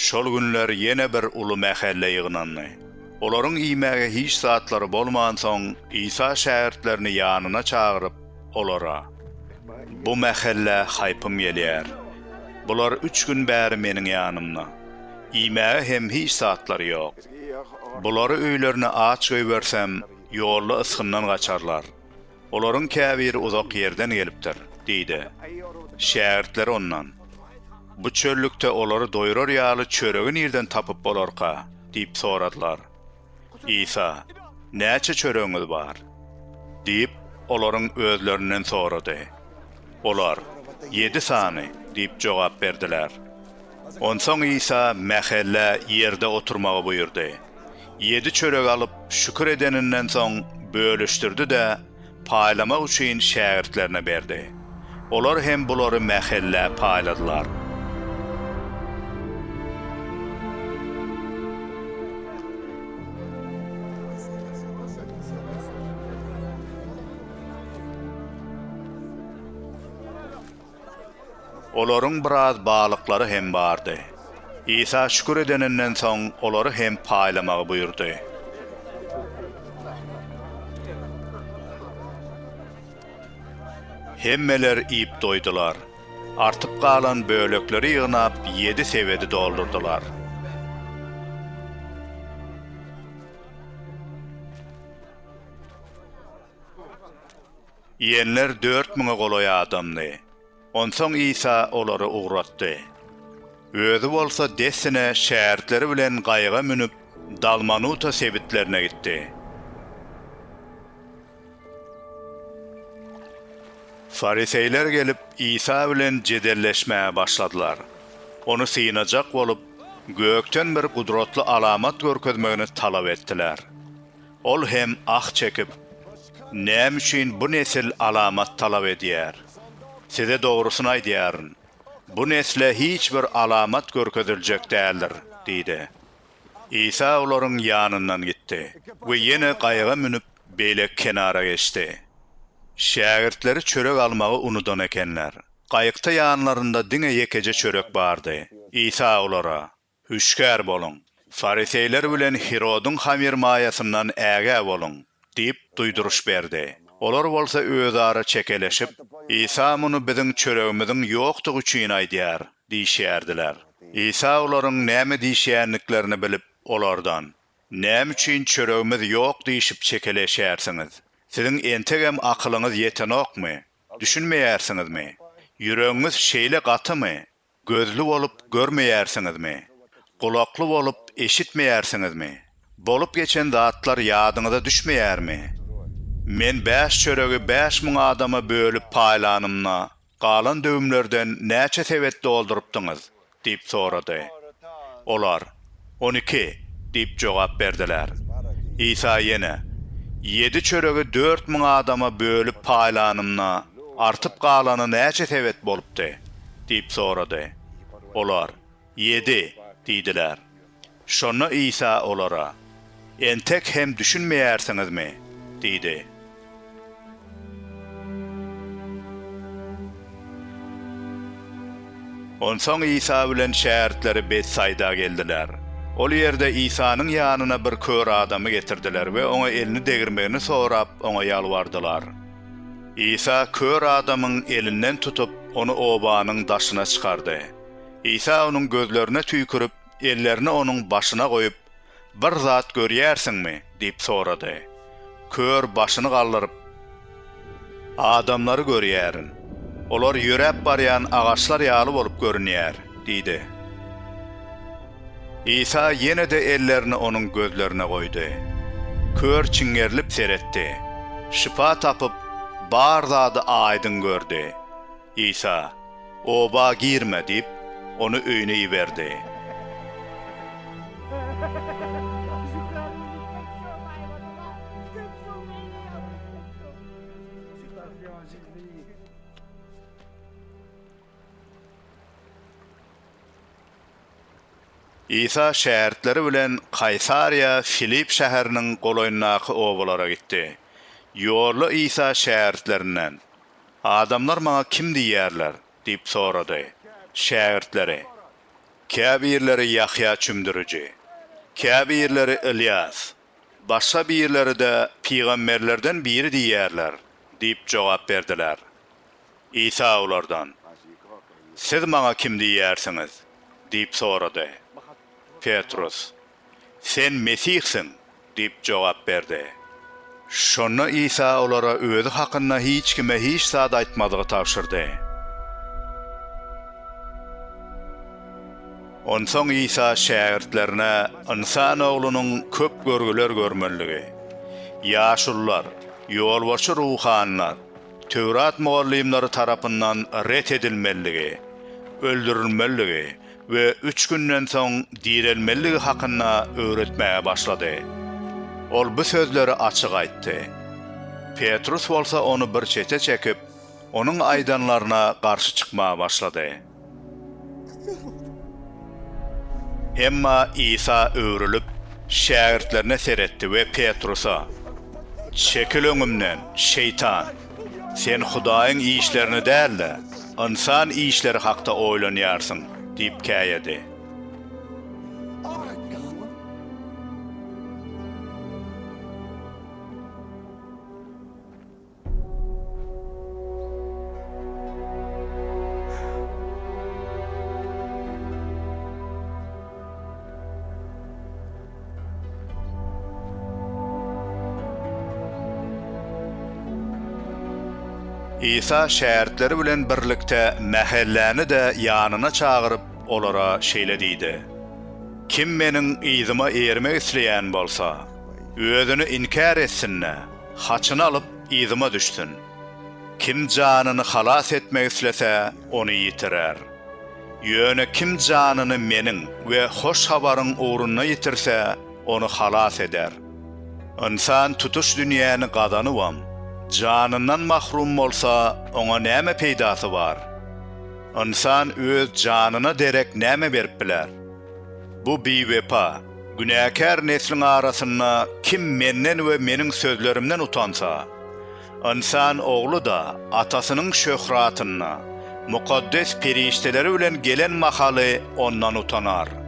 Şol günler yine bir ulu mähelle ýygnandy. Olaryň iýmäge hiç saatlary bolman soň İsa şähertlerini ýanyna çagyryp olara: "Bu mähelle haýpym gelýär. Bular 3 gün bäri meniň ýanymda. Iýmäge hem hiç saatlary ýok. Bulary öýlerine aç goýbersem, ýolda ysgyndan gaçarlar. Olaryň käbiri uzak ýerden gelipdir" diýdi. Şähertler ondan: "Bu çöllükde olary doýurar ýaly çöregi nirden tapyp bolarka?" diýip soradylar. İsa: "Näçe çöregiňiz bar?" diýip olaryň özlerinden sorady. Olar: "7 sany" diýip jogap berdiler. Onsoň İsa mähelle ýerde oturmagy buyurdy. 7 çörek alyp şükür edeninden soň bölüşdirdi-de paýlamak üçin şähertlerine berdi. Olar hem bulary mähelle paýladylar. Olaryň biraz balyklary hem bardy. İsa şükür edeninden soň olary hem paýlamagy buyurdy. Hemmeler iýip doýdular. Artyp galan bölekleri ýygnap 7 sevedi doldurdular. Ýenler 4000 goloy adamdy. Onsoň İsa olary ugratdy. Özü bolsa desine şähertleri bilen gaýga münüp Dalmanuta sebitlerine gitdi. Fariseyler gelip İsa bilen jedelleşmäge başladylar. Onu syynajak bolup gökten bir gudratly alamat görkezmegini talap etdiler. Ol hem ah çekip: "Näme üçin bu nesil alamat talap edýär? Size dogrusyny aýdýaryn. Bu nesle hiç bir alamat görkeziljek däldir" diýdi. İsa olaryň ýanyndan gitdi we ýene gaýga münüp beýlek kenara geçdi. Şähertleri çörek almagy unudan ekenler. Gaýykda ýanlarynda diňe ýekece çörek bardy. İsa olara: "Hüşkär boluň. Fariseyler bilen Herodyň hamir maýasyndan äge boluň" diýip duýduruş berdi. Olar bolsa özara çekeleşip, "İsa muny biziň çöregimiziň ýokdugy üçin aýdýar" diýşärdiler. İsa olaryň näme diýşärniklerini bilip olardan: "Näme üçin çöregimiz ýok diýişip çekeleşärsiňiz? Siziň entegem akylyňyz ýetenokmy? Düşünmeýärsiňizmi? Ýüregiňiz şeýle gatymy? Gözlü bolup görmeýärsiňizmi? Kulakly bolup eşitmeýärsiňizmi? Bolup geçen zatlar ýadyňyza düşmeýärmi? Men 5 çöregi 5000 adama bölüp paýlanymna, galan döwümlerden näçe sebet doldurupdyňyz?" diýip sorady. Olar: "12" diýip jogap berdiler. İsa ýene: "7 çöregi 4000 adama bölüp paýlanymna, artyp galany näçe sebet bolupdy?" diýip sorady. Olar: "7" diýdiler. Şonu İsa olara: "Entek hem düşünmeýärsiňizmi?" diýdi. Onsoň İsa bilen şähertleri Betsaida geldiler. Ol ýerde İsanyň ýanyna bir kör adamy getirdiler we oňa elini degirmegini sorap oňa ýalwardylar. İsa kör adamyň elinden tutup onu obanyň daşyna çykardy. İsa onuň gözlerine tüýkürip, ellerini onuň başyna goýup: "Bir zat görýärsiňmi?" diýip sorady. Kör başyny galdyryp: "Adamlary görýärin. Olar ýörep barýan agaçlar ýaly bolup görünýär" diýdi. İsa ýene de ellerini onuň gözlerine goýdy. Kör çiňerlip seretdi. Şifa tapyp bar zady aýdyn gördi. İsa: "Oba girme" diýip onu öýüne ýiberdi. İsa şähertleri bilen Kaysariya Filip şäheriniň goloýundaky obalara gitdi. Ýolda İsa şähertlerinden: "Adamlar maňa kim diýýärler?" diýip sorady. Şähertleri: Käbirleri Yahya çümdürüci, käbirleri İlyas, başga birleri de peygamberlerden biri diýerler, diýip jogap berdiler. İsa olardan, siz maňa kim diýersiňiz? diýip sorady. Petrus, sen Mesihsin, diýip jogap berdi. Şonu İsa olara özü hakynda hiç kime hiç zat aýtmadygy tapşyrdy. Onsoň İsa şägirdlerine insan oglunyň köp görgüler görmenligi, ýaşullar, ýolbaşy ruhanlar, Tövrat muallimleri tarapyndan ret edilmeligi, öldürilmeligi we 3 günden soň dirilmeligi hakynda öwretmäge başlady. Ol bu sözleri açyk aýtdy. Petrus bolsa onu bir çete çekip, onun aýdanlaryna garşy çykmaga başlady. Emma İsa öwrülip, şägirdlerine seretdi we Petrusa, "Çekil öňümden, şeytan! Sen Hudaýyň işlerini däl-de, insan işleri hakda oýlanýarsyň," diýip käýedi. İsa şähertleri bilen birlikde mähelläni de ýanyna çagyryp olara şeýle diýdi. Kim meniň ýzyma ermek isleýän bolsa, özüni inkar etsinne, haçyny alyp ýzyma düşsün. Kim janyny halas etmek islese, onu ýitirer. Ýöne kim janyny meniň we hoş habaryň uğruna ýitirse, onu halas eder. İnsan tutuş dünýäni gazanywam, janyndan mahrum bolsa, ona näme peýdasy bar? İnsan öz janyna derek näme berip biler? Bu biwepa, günäkär neslin arasynda kim menden we meniň sözlerimden utansa, insan oglu da atasynyň şöhratyna, mukaddes perişteleri bilen gelen mahaly ondan utanar.